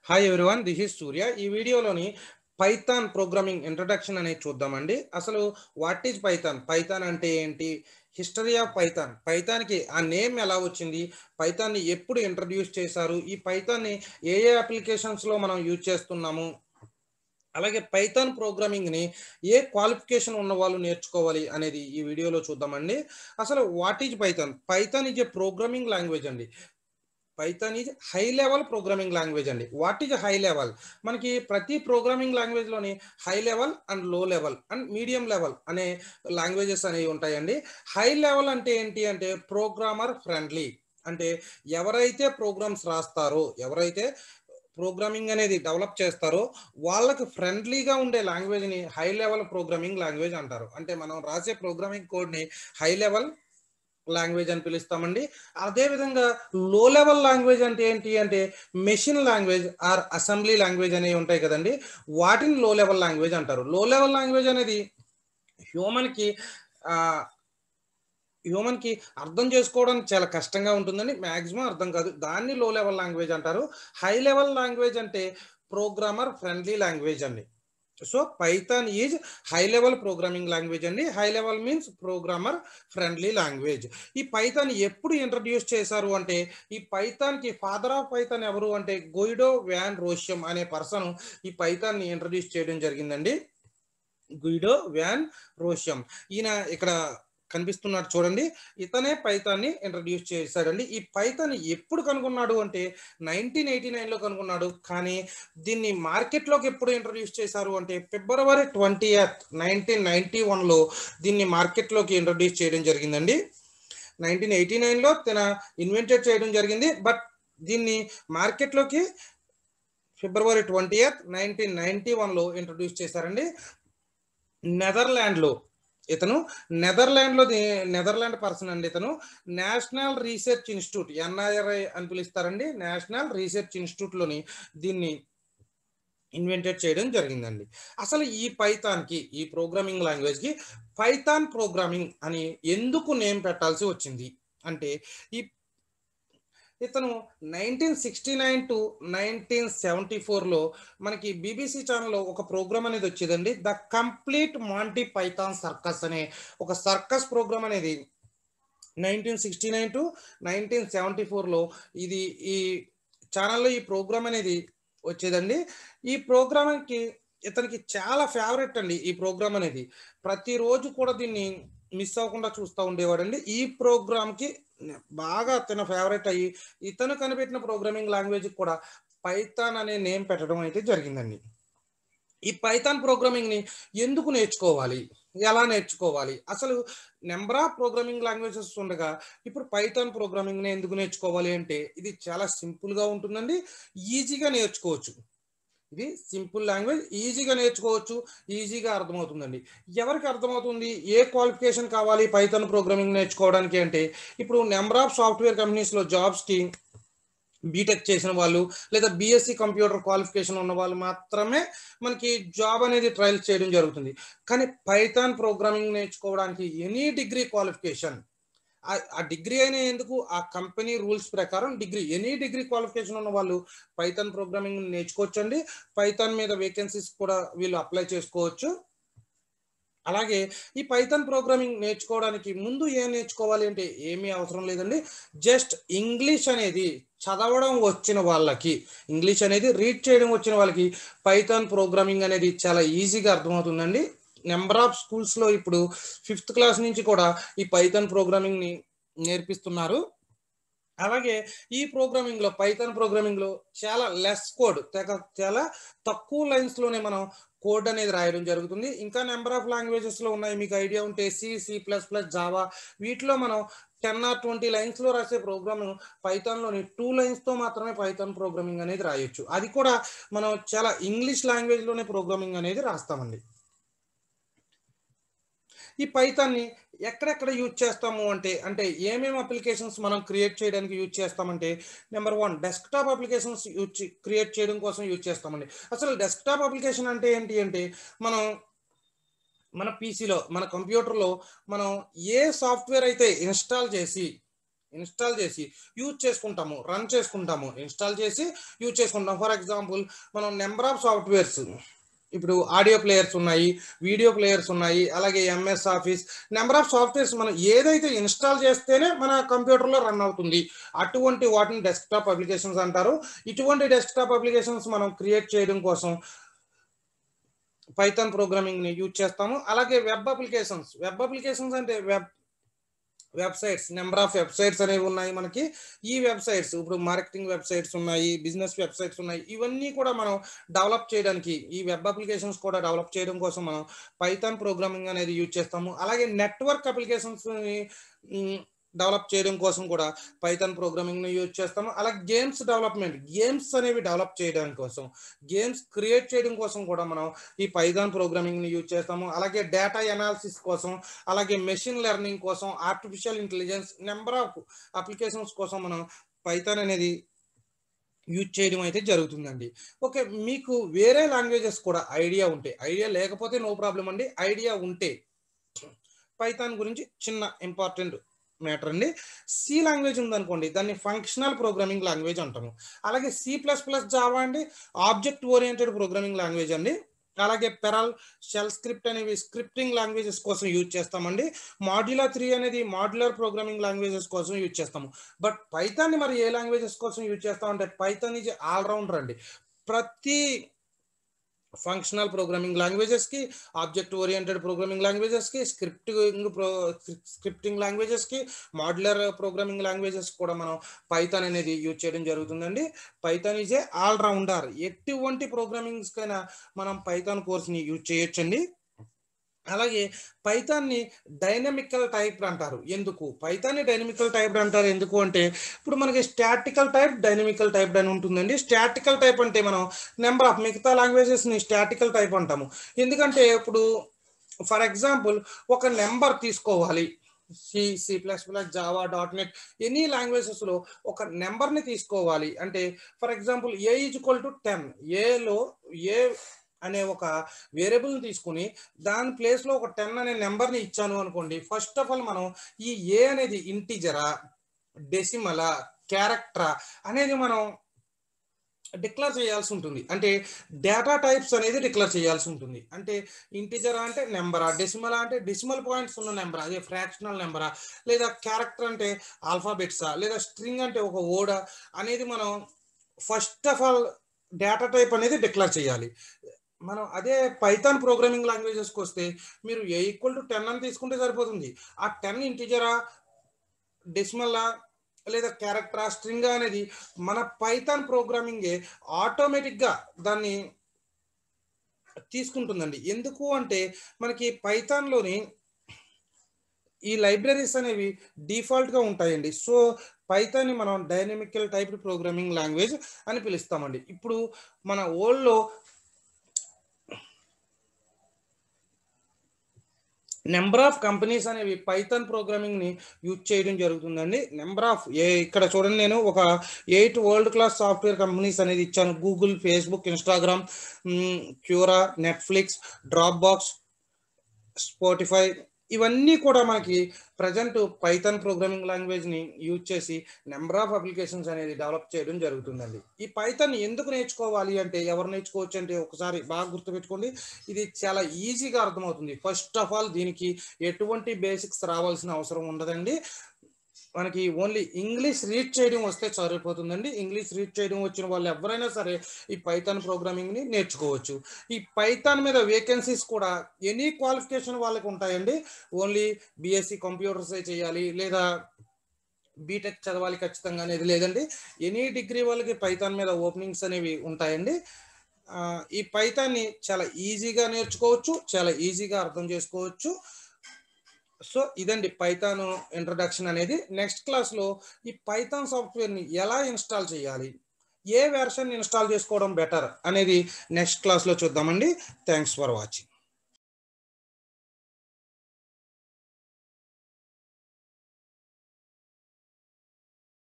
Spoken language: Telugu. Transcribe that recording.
హాయ్ ఎవ్రీవన్, దిస్ ఈస్ సూర్య. ఈ వీడియోలోని పైథాన్ ప్రోగ్రామింగ్ ఇంట్రడక్షన్ అనేది చూద్దామండి. అసలు వాట్ ఈజ్ పైథాన్, పైథాన్ అంటే ఏంటి, హిస్టరీ ఆఫ్ పైథాన్, పైథాన్కి ఆ నేమ్ ఎలా వచ్చింది, పైథాన్ని ఎప్పుడు ఇంట్రడ్యూస్ చేశారు, ఈ పైథాన్ని ఏ ఏ అప్లికేషన్స్లో మనం యూజ్ చేస్తున్నాము, అలాగే పైథాన్ ప్రోగ్రామింగ్ని ఏ క్వాలిఫికేషన్ ఉన్న వాళ్ళు నేర్చుకోవాలి అనేది ఈ వీడియోలో చూద్దామండి. అసలు what is Python, Python is a programming language అండి. Python is high level programming language అండి. వాట్ ఈజ్ హై లెవెల్, మనకి ప్రతి ప్రోగ్రామింగ్ లాంగ్వేజ్లోని high level and low level and medium level అనే లాంగ్వేజెస్ అనేవి ఉంటాయండి. హై లెవెల్ అంటే ఏంటి అంటే ప్రోగ్రామర్ ఫ్రెండ్లీ, అంటే ఎవరైతే ప్రోగ్రామ్స్ రాస్తారో, ఎవరైతే ప్రోగ్రామింగ్ అనేది డెవలప్ చేస్తారో వాళ్ళకి ఫ్రెండ్లీగా ఉండే లాంగ్వేజ్ని హై లెవెల్ ప్రోగ్రామింగ్ లాంగ్వేజ్ అంటారు. అంటే మనం రాసే ప్రోగ్రామింగ్ కోడ్ని హై లెవెల్ లాంగ్వేజ్ అని పిలుస్తామండి. అదేవిధంగా లో లెవెల్ లాంగ్వేజ్ అంటే ఏంటి అంటే machine language are assembly language అనేవి ఉంటాయి కదండి, వాటిని లో లెవెల్ లాంగ్వేజ్ అంటారు. లో లెవెల్ లాంగ్వేజ్ అనేది హ్యూమన్కి హ్యూమన్కి అర్థం చేసుకోవడానికి చాలా కష్టంగా ఉంటుందండి, మ్యాక్సిమం అర్థం కాదు, దాన్ని లో లెవెల్ లాంగ్వేజ్ అంటారు. హై లెవెల్ లాంగ్వేజ్ అంటే ప్రోగ్రామర్ ఫ్రెండ్లీ లాంగ్వేజ్ అండి. So Python is high level programming language అండి. High level means programmer friendly language. ఈ పైథాన్ ఎప్పుడు ఇంట్రడ్యూస్ చేశారు అంటే, ఈ పైథాన్కి ఫాదర్ ఆఫ్ పైథాన్ ఎవరు అంటే గొయిడో వ్యాన్ రోషియం అనే పర్సన్ ఈ పైథాన్ని ఇంట్రడ్యూస్ చేయడం జరిగిందండి. గొయిడో వ్యాన్ రోషియం, ఈయన ఇక్కడ కనిపిస్తున్నాడు చూడండి, ఇతనే పైథాన్ని ఇంట్రడ్యూస్ చేశాడండి. ఈ పైథాన్ ఎప్పుడు కనుగొన్నాడు అంటే 1989లో కనుగొన్నాడు. కానీ దీన్ని మార్కెట్లోకి ఎప్పుడు ఇంట్రడ్యూస్ చేశారు అంటే ఫిబ్రవరి 20th 1991లో దీన్ని మార్కెట్లోకి ఇంట్రడ్యూస్ చేయడం జరిగిందండి. 1989లో తన ఇన్వెంటెడ్ చేయడం జరిగింది, బట్ దీన్ని మార్కెట్లోకి ఫిబ్రవరి 20th 1991లో ఇంట్రడ్యూస్ చేశారండి. నెదర్లాండ్లో ఇతను, నెదర్లాండ్ పర్సన్ అండి. ఇతను నేషనల్ రీసెర్చ్ ఇన్స్టిట్యూట్, ఎన్ఐఆర్ఐ అని పిలుస్తారండి, నేషనల్ రీసెర్చ్ ఇన్స్టిట్యూట్లోని దీన్ని ఇన్వెంటెడ్ చేయడం జరిగిందండి. అసలు ఈ పైథాన్కి, ఈ ప్రోగ్రామింగ్ లాంగ్వేజ్కి పైథాన్ ప్రోగ్రామింగ్ అని ఎందుకు నేమ్ పెట్టాల్సి వచ్చింది అంటే, ఇతను 1969 టు 1974లో మనకి బీబీసీ ఛానల్లో ఒక ప్రోగ్రామ్ అనేది వచ్చేదండి, the complete Monty Python circus అనే ఒక సర్కస్ ప్రోగ్రామ్ అనేది 1969 టు 1974లో ఇది ఈ ఛానల్లో ఈ ప్రోగ్రామ్ అనేది వచ్చేదండి. ఈ ప్రోగ్రామ్కి ఇతనికి చాలా ఫేవరెట్ అండి. ఈ ప్రోగ్రామ్ అనేది ప్రతిరోజు కూడా దీన్ని మిస్ అవ్వకుండా చూస్తూ ఉండేవాడండి. ఈ ప్రోగ్రామ్కి బాగా అతను ఫేవరెట్ అయ్యి ఇతను కనిపెట్టిన ప్రోగ్రామింగ్ లాంగ్వేజ్ కూడా పైథాన్ అనే నేమ్ పెట్టడం అయితే జరిగిందండి. ఈ పైథాన్ ప్రోగ్రామింగ్ని ఎందుకు నేర్చుకోవాలి, ఎలా నేర్చుకోవాలి, అసలు నెంబర్ ఆఫ్ ప్రోగ్రామింగ్ లాంగ్వేజెస్ ఉండగా ఇప్పుడు పైథాన్ ప్రోగ్రామింగ్ని ఎందుకు నేర్చుకోవాలి అంటే, ఇది చాలా సింపుల్గా ఉంటుందండి, ఈజీగా నేర్చుకోవచ్చు. ఇది సింపుల్ లాంగ్వేజ్, ఈజీగా నేర్చుకోవచ్చు, ఈజీగా అర్థమవుతుందండి. ఎవరికి అర్థమవుతుంది, ఏ క్వాలిఫికేషన్ కావాలి పైథాన్ ప్రోగ్రామింగ్ నేర్చుకోవడానికి అంటే, ఇప్పుడు నెంబర్ ఆఫ్ సాఫ్ట్వేర్ కంపెనీస్లో జాబ్స్కి బీటెక్ చేసిన వాళ్ళు లేదా బీఎస్సీ కంప్యూటర్ క్వాలిఫికేషన్ ఉన్న వాళ్ళు మాత్రమే మనకి జాబ్ అనేది ట్రయల్స్ చేయడం జరుగుతుంది. కానీ పైథాన్ ప్రోగ్రామింగ్ నేర్చుకోవడానికి ఎనీ డిగ్రీ క్వాలిఫికేషన్, ఆ డిగ్రీ అయినా ఎందుకు, ఆ కంపెనీ రూల్స్ ప్రకారం ఎనీ డిగ్రీ క్వాలిఫికేషన్ ఉన్న వాళ్ళు పైథాన్ ప్రోగ్రామింగ్ నేర్చుకోవచ్చు అండి. పైథాన్ మీద వేకెన్సీస్ కూడా వీళ్ళు అప్లై చేసుకోవచ్చు. అలాగే ఈ పైథాన్ ప్రోగ్రామింగ్ నేర్చుకోవడానికి ముందు ఏం నేర్చుకోవాలి అంటే ఏమీ అవసరం లేదండి. జస్ట్ ఇంగ్లీష్ అనేది చదవడం వచ్చిన వాళ్ళకి, ఇంగ్లీష్ అనేది రీడ్ చేయడం వచ్చిన వాళ్ళకి పైథాన్ ప్రోగ్రామింగ్ అనేది చాలా ఈజీగా అర్థమవుతుందండి. నెంబర్ ఆఫ్ స్కూల్స్లో ఇప్పుడు 5th క్లాస్ నుంచి కూడా ఈ పైథాన్ ప్రోగ్రామింగ్ని నేర్పిస్తున్నారు. అలాగే ఈ ప్రోగ్రామింగ్లో, పైథాన్ ప్రోగ్రామింగ్లో చాలా లెస్ కోడ్, చాలా తక్కువ లైన్స్లోనే మనం కోడ్ అనేది రాయడం జరుగుతుంది. ఇంకా నెంబర్ ఆఫ్ లాంగ్వేజెస్లో ఉన్నాయి, మీకు ఐడియా ఉంటే C++, జావా, వీటిలో మనం 10 or 20 లైన్స్లో రాసే ప్రోగ్రామ్ పైథాన్లోని 2 లైన్స్తో మాత్రమే పైథాన్ ప్రోగ్రామింగ్ అనేది రాయొచ్చు. అది కూడా మనం చాలా ఇంగ్లీష్ లాంగ్వేజ్లోనే ప్రోగ్రామింగ్ అనేది రాస్తామండి. ఈ పైథాన్ని ఎక్కడెక్కడ యూజ్ చేస్తాము అంటే ఏమేమి అప్లికేషన్స్ మనం క్రియేట్ చేయడానికి యూజ్ చేస్తామంటే, నెంబర్ 1 డెస్క్టాప్ అప్లికేషన్స్ క్రియేట్ చేయడం కోసం యూజ్ చేస్తామండి. అసలు డెస్క్టాప్ అప్లికేషన్ అంటే ఏంటి అంటే, మనం మన పీసీలో, మన కంప్యూటర్లో మనం ఏ సాఫ్ట్వేర్ అయితే ఇన్స్టాల్ చేసి ఇన్స్టాల్ చేసి యూజ్ చేసుకుంటాము, రన్ చేసుకుంటాము, ఇన్స్టాల్ చేసి యూజ్ చేసుకుంటాం. ఫర్ ఎగ్జాంపుల్ మనం నెంబర్ ఆఫ్ సాఫ్ట్వేర్స్, ఇప్పుడు ఆడియో ప్లేయర్స్ ఉన్నాయి, వీడియో ప్లేయర్స్ ఉన్నాయి, అలాగే MS office, number of softwares మనం ఏదైతే ఇన్స్టాల్ చేస్తేనే మన కంప్యూటర్లో రన్ అవుతుంది, అటువంటి వాటిని డెస్క్టాప్ అప్లికేషన్స్ అంటారు. ఇటువంటి డెస్క్టాప్ అప్లికేషన్స్ మనం క్రియేట్ చేయడం కోసం పైథాన్ ప్రోగ్రామింగ్ని యూజ్ చేస్తాము. అలాగే వెబ్ అప్లికేషన్స్ అంటే వెబ్సైట్స్, నెంబర్ ఆఫ్ వెబ్సైట్స్ అనేవి ఉన్నాయి మనకి. ఈ వెబ్సైట్స్ ఇప్పుడు మార్కెటింగ్ వెబ్సైట్స్ ఉన్నాయి, బిజినెస్ వెబ్సైట్స్ ఉన్నాయి, ఇవన్నీ కూడా మనం డెవలప్ చేయడానికి, ఈ వెబ్ అప్లికేషన్స్ కూడా డెవలప్ చేయడం కోసం మనం పైథాన్ ప్రోగ్రామింగ్ అనేది యూజ్ చేస్తాము. అలాగే నెట్వర్క్ అప్లికేషన్స్ని డెవలప్ చేయడం కోసం కూడా పైథాన్ ప్రోగ్రామింగ్ని యూజ్ చేస్తాము. అలాగే గేమ్స్ డెవలప్మెంట్, గేమ్స్ అనేవి డెవలప్ చేయడానికి కోసం, గేమ్స్ క్రియేట్ చేయడం కోసం కూడా మనం ఈ పైథాన్ ప్రోగ్రామింగ్ని యూజ్ చేస్తాము. అలాగే డేటా ఎనాలిసిస్ కోసం, అలాగే మెషిన్ లెర్నింగ్ కోసం, artificial intelligence, number of applications కోసం మనం పైథాన్ అనేది యూజ్ చేయడం అయితే జరుగుతుందండి. ఓకే, మీకు వేరే లాంగ్వేజెస్ కూడా ఐడియా ఉంటే, ఐడియా లేకపోతే నో ప్రాబ్లం అండి, ఐడియా ఉంటే పైథాన్ గురించి చిన్న ఇంపార్టెంట్ మ్యాటర్ అండి. సి లాంగ్వేజ్ ఉందనుకోండి, దాన్ని ఫంక్షనల్ ప్రోగ్రామింగ్ లాంగ్వేజ్ అంటాము. అలాగే C++, జావా అండి ఆబ్జెక్ట్ ఓరియంటెడ్ ప్రోగ్రామింగ్ లాంగ్వేజ్ అండి. అలాగే పెరల్, షెల్ స్క్రిప్ట్ అనేవి స్క్రిప్టింగ్ లాంగ్వేజెస్ కోసం యూజ్ చేస్తామండి. మాడ్యులా 3 అనేది మాడ్యులర్ ప్రోగ్రామింగ్ లాంగ్వేజెస్ కోసం యూజ్ చేస్తాము. బట్ పైథాన్ని మరి ఏ లాంగ్వేజెస్ కోసం యూజ్ చేస్తామంటే పైథాన్ ఈజ్ ఆల్రౌండర్ అండి. ప్రతి ఫంక్షనల్ ప్రోగ్రామింగ్ లాంగ్వేజెస్కి, ఆబ్జెక్ట్ ఓరియంటెడ్ ప్రోగ్రామింగ్ లాంగ్వేజెస్కి, స్క్రిప్టింగ్ లాంగ్వేజెస్కి, మాడ్యులర్ ప్రోగ్రామింగ్ లాంగ్వేజెస్ కూడా మనం పైథాన్ అనేది యూజ్ చేయడం జరుగుతుందండి. Python is a allrounder. ఎటువంటి ప్రోగ్రామింగ్స్కైనా మనం పైథాన్ కోర్స్ని యూజ్ చేయొచ్చండి. అలాగే పైథాన్ని డైనమికల్ టైప్ అంటారు. ఎందుకు పైథాన్ని డైనమికల్ టైప్ అంటారు ఎందుకు అంటే, ఇప్పుడు మనకి స్టాటికల్ టైప్, డైనమికల్ టైప్ అని ఉంటుందండి. స్టాటికల్ టైప్ అంటే మనం నెంబర్ ఆఫ్ మిగతా లాంగ్వేజెస్ని స్టాటికల్ టైప్ అంటాము. ఎందుకంటే ఇప్పుడు ఫర్ ఎగ్జాంపుల్ ఒక నెంబర్ తీసుకోవాలి, C++, జావా, .NET ఎనీ లాంగ్వేజెస్లో ఒక నెంబర్ని తీసుకోవాలి అంటే, ఫర్ ఎగ్జాంపుల్ A = 10, ఏలో ఏ అనే ఒక వేరియబుల్ని తీసుకుని దాని ప్లేస్లో ఒక 10 అనే నెంబర్ని ఇచ్చాను అనుకోండి. ఫస్ట్ ఆఫ్ ఆల్ మనం ఈ ఏ అనేది ఇంటిజరా, డెసిమలా, క్యారెక్టరా అనేది మనం డిక్లేర్ చేయాల్సి ఉంటుంది. అంటే డేటా టైప్స్ అనేది డిక్లేర్ చేయాల్సి ఉంటుంది. అంటే ఇంటిజరా అంటే నెంబరా, డెసిమలా అంటే డెసిమల్ పాయింట్స్ ఉన్న నెంబరా, అదే ఫ్రాక్షనల్ నెంబరా, లేదా క్యారెక్టర్ అంటే ఆల్ఫాబెట్సా, లేదా స్ట్రింగ్ అంటే ఒక వర్డా అనేది మనం first of all data type అనేది డిక్లేర్ చేయాలి. మనం అదే పైథాన్ ప్రోగ్రామింగ్ లాంగ్వేజెస్కి వస్తే మీరు A = 10 అని తీసుకుంటే సరిపోతుంది. ఆ 10 ఇంటిజరా, డెసిమలా, లేదా క్యారెక్టరా, స్ట్రింగ్ అనేది మన పైథాన్ ప్రోగ్రామింగే ఆటోమేటిక్గా దాన్ని తీసుకుంటుందండి. ఎందుకు అంటే మనకి పైథాన్లోని ఈ లైబ్రరీస్ అనేవి డిఫాల్ట్గా ఉంటాయండి. సో పైథాన్ని మనం డైనమికల్ టైప్ ప్రోగ్రామింగ్ లాంగ్వేజ్ అని పిలుస్తామండి. ఇప్పుడు మన వరల్డ్లో నెంబర్ ఆఫ్ కంపెనీస్ అనేవి పైథాన్ ప్రోగ్రామింగ్ని యూజ్ చేయడం జరుగుతుందండి. నెంబర్ ఆఫ్ ఇక్కడ చూడండి, నేను ఒక 8 వరల్డ్ క్లాస్ సాఫ్ట్వేర్ కంపెనీస్ అనేది ఇచ్చాను. Google, Facebook, Instagram, Quora, Netflix, Dropbox, Spotify, ఇవన్నీ కూడా మనకి ప్రజెంట్ పైథాన్ ప్రోగ్రామింగ్ లాంగ్వేజ్ని యూజ్ చేసి నెంబర్ ఆఫ్ అప్లికేషన్స్ అనేది డెవలప్ చేయడం జరుగుతుందండి. ఈ పైథాన్ ఎందుకు నేర్చుకోవాలి అంటే, ఎవరు నేర్చుకోవచ్చు అంటే ఒకసారి బాగా గుర్తుపెట్టుకోండి, ఇది చాలా ఈజీగా అర్థమవుతుంది. ఫస్ట్ ఆఫ్ ఆల్ దీనికి ఎటువంటి బేసిక్స్ రావాల్సిన అవసరం ఉండదండి. మనకి ఓన్లీ ఇంగ్లీష్ రీడ్ చేయడం వస్తే సరిపోతుందండి. ఇంగ్లీష్ రీడ్ చేయడం వచ్చిన వాళ్ళు ఎవరైనా సరే ఈ పైథాన్ ప్రోగ్రామింగ్ని నేర్చుకోవచ్చు. ఈ పైథాన్ మీద వేకెన్సీస్ కూడా ఎనీ క్వాలిఫికేషన్ వాళ్ళకి ఉంటాయండి. ఓన్లీ BSc కంప్యూటర్సే చేయాలి లేదా బీటెక్ చదవాలి ఖచ్చితంగా అనేది లేదండి. ఎనీ డిగ్రీ వాళ్ళకి పైథాన్ మీద ఓపెనింగ్స్ అనేవి ఉంటాయండి. ఈ పైథాన్ని చాలా ఈజీగా నేర్చుకోవచ్చు, చాలా ఈజీగా అర్థం చేసుకోవచ్చు. సో ఇదండి పైథాన్ ఇంట్రడక్షన్ అనేది. నెక్స్ట్ క్లాస్లో ఈ పైథాన్ సాఫ్ట్వేర్ని ఎలా ఇన్స్టాల్ చేయాలి, ఏ వెర్షన్ ఇన్స్టాల్ చేసుకోవడం బెటర్ అనేది నెక్స్ట్ క్లాస్లో చూద్దామండి. Thanks for watching.